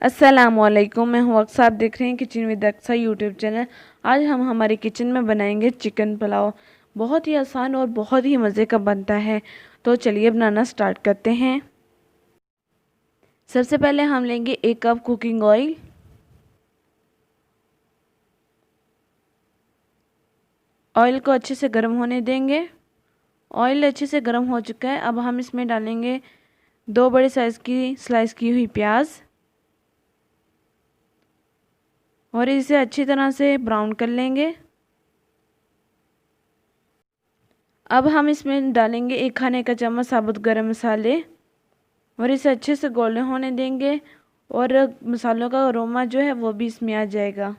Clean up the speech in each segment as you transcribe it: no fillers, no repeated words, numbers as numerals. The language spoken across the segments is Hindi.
अस्सलामुअलैकुम, मैं हूँ अक्सा। आप देख रहे हैं kitchen with Aksa YouTube channel. आज हम हमारे किचन में बनाएंगे चिकन पुलाव। बहुत ही आसान और बहुत ही मज़े का बनता है। तो चलिए बनाना स्टार्ट करते हैं। सबसे पहले हम लेंगे 1 कप कुकिंग ऑयल। ऑयल को अच्छे से गर्म होने देंगे। ऑयल अच्छे से गर्म हो चुका है। अब हम इसमें डालेंगे 2 बड़े साइज़ की स्लाइस की हुई प्याज और इसे अच्छी तरह से ब्राउन कर लेंगे। अब हम इसमें डालेंगे 1 खाने का चम्मच साबुत गरम मसाले और इसे अच्छे से गोल्डन होने देंगे और मसालों का अरोमा जो है वो भी इसमें आ जाएगा।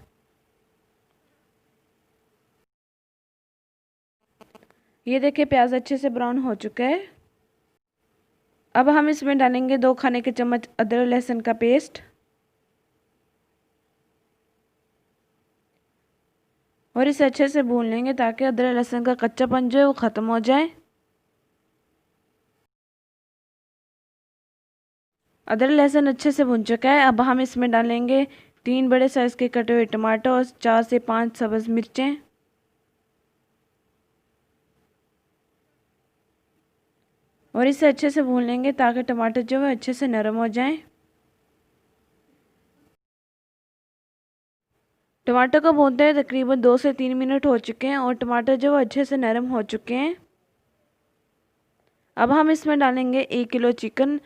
ये देखिए प्याज अच्छे से ब्राउन हो चुका है। अब हम इसमें डालेंगे 2 खाने के चम्मच अदरक लहसुन का पेस्ट और इसे अच्छे से भून लेंगे ताकि अदरक लहसुन का कच्चापन जो है वो ख़त्म हो जाए। अदरक लहसुन अच्छे से भुन चुका है। अब हम इसमें डालेंगे 3 बड़े साइज़ के कटे हुए टमाटर और 4 से 5 सब्ज़ मिर्चें और इसे अच्छे से भून लेंगे ताकि टमाटर जो है अच्छे से नरम हो जाएं। टमाटर को भूनते हैं तकरीबन 2 से 3 मिनट हो चुके हैं और टमाटर जो है अच्छे से नरम हो चुके हैं। अब हम इसमें डालेंगे 1 किलो चिकन।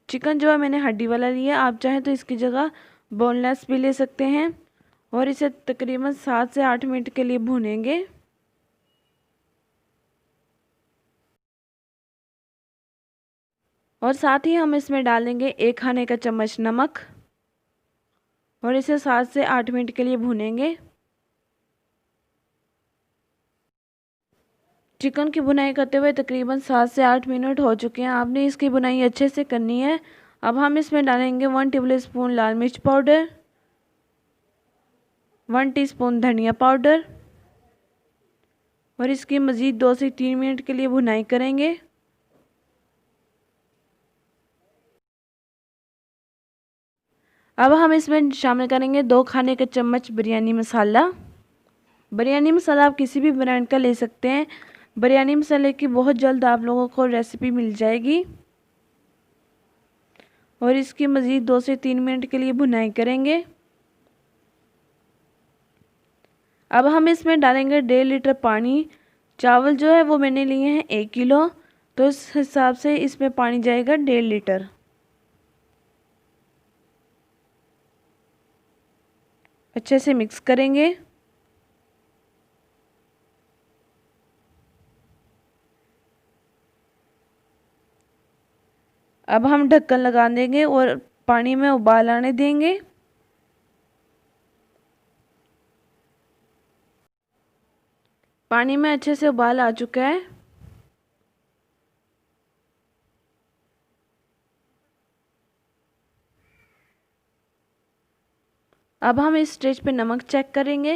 चिकन जो है मैंने हड्डी वाला लिया, आप चाहें तो इसकी जगह बोनलेस भी ले सकते हैं और इसे तकरीबन 7 से 8 मिनट के लिए भूनेंगे। और साथ ही हम इसमें डालेंगे 1 खाने का चम्मच नमक और इसे 7 से 8 मिनट के लिए भूनेंगे। चिकन की बुनाई करते हुए तकरीबन 7 से 8 मिनट हो चुके हैं। आपने इसकी बुनाई अच्छे से करनी है। अब हम इसमें डालेंगे 1 टेबलस्पून लाल मिर्च पाउडर, 1 टीस्पून धनिया पाउडर और इसकी मज़ीद 2 से 3 मिनट के लिए भुनाई करेंगे। अब हम इसमें शामिल करेंगे 2 खाने के चम्मच बिरयानी मसाला। बिरयानी मसाला आप किसी भी ब्रांड का ले सकते हैं। बिरयानी मसाले की बहुत जल्द आप लोगों को रेसिपी मिल जाएगी और इसकी मज़ीद 2 से 3 मिनट के लिए भुनाई करेंगे। अब हम इसमें डालेंगे 1.5 लीटर पानी। चावल जो है वो मैंने लिए हैं 1 किलो, तो इस हिसाब से इसमें पानी जाएगा 1.5 लीटर। अच्छे से मिक्स करेंगे। अब हम ढक्कन लगा देंगे और पानी में उबाल आने देंगे। पानी में अच्छे से उबाल आ चुका है। अब हम इस स्टेज पे नमक चेक करेंगे।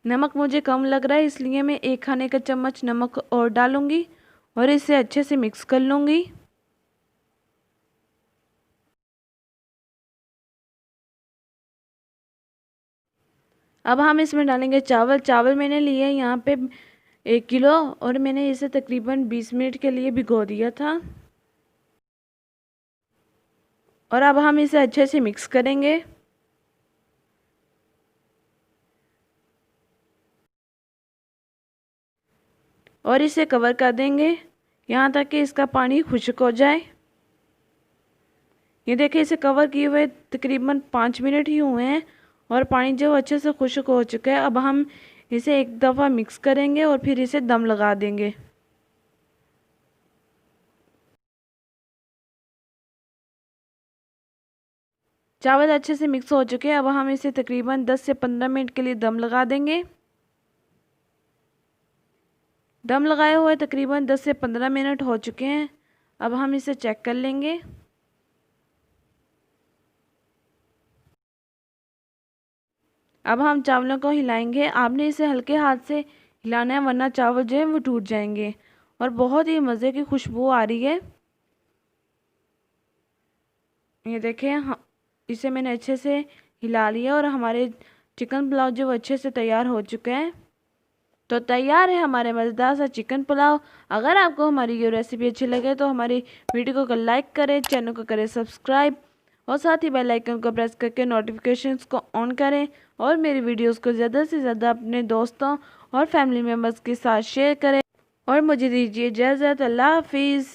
नमक मुझे कम लग रहा है, इसलिए मैं 1 खाने का चम्मच नमक और डालूंगी और इसे अच्छे से मिक्स कर लूँगी। अब हम इसमें डालेंगे चावल। चावल मैंने लिए यहाँ पे 1 किलो और मैंने इसे तकरीबन 20 मिनट के लिए भिगो दिया था। और अब हम इसे अच्छे से मिक्स करेंगे। और इसे कवर कर देंगे यहाँ तक कि इसका पानी खुश्क हो जाए। ये देखिए इसे कवर किए हुए तकरीबन 5 मिनट ही हुए हैं और पानी जो अच्छे से खुश्क हो चुका है। अब हम इसे एक दफ़ा मिक्स करेंगे और फिर इसे दम लगा देंगे। चावल अच्छे से मिक्स हो चुके हैं। अब हम इसे तकरीबन 10 से 15 मिनट के लिए दम लगा देंगे। दम लगाए हुए तकरीबन 10 से 15 मिनट हो चुके हैं। अब हम इसे चेक कर लेंगे। अब हम चावलों को हिलाएंगे। आपने इसे हल्के हाथ से हिलाना है वरना चावल जो है वो टूट जाएंगे। और बहुत ही मज़े की खुशबू आ रही है। ये देखें, इसे मैंने अच्छे से हिला लिया और हमारे चिकन पुलाव जो वो अच्छे से तैयार हो चुके हैं। तो तैयार है हमारे मज़ेदार सा चिकन पुलाव। अगर आपको हमारी ये रेसिपी अच्छी लगे तो हमारी वीडियो को लाइक करें, चैनल को करें सब्सक्राइब और साथ ही बेल आइकन को प्रेस करके नोटिफिकेशंस को ऑन करें और मेरी वीडियोस को ज़्यादा से ज़्यादा अपने दोस्तों और फैमिली मेम्बर्स के साथ शेयर करें। और मुझे दीजिए इजाज़त। अल्लाह हाफिज़।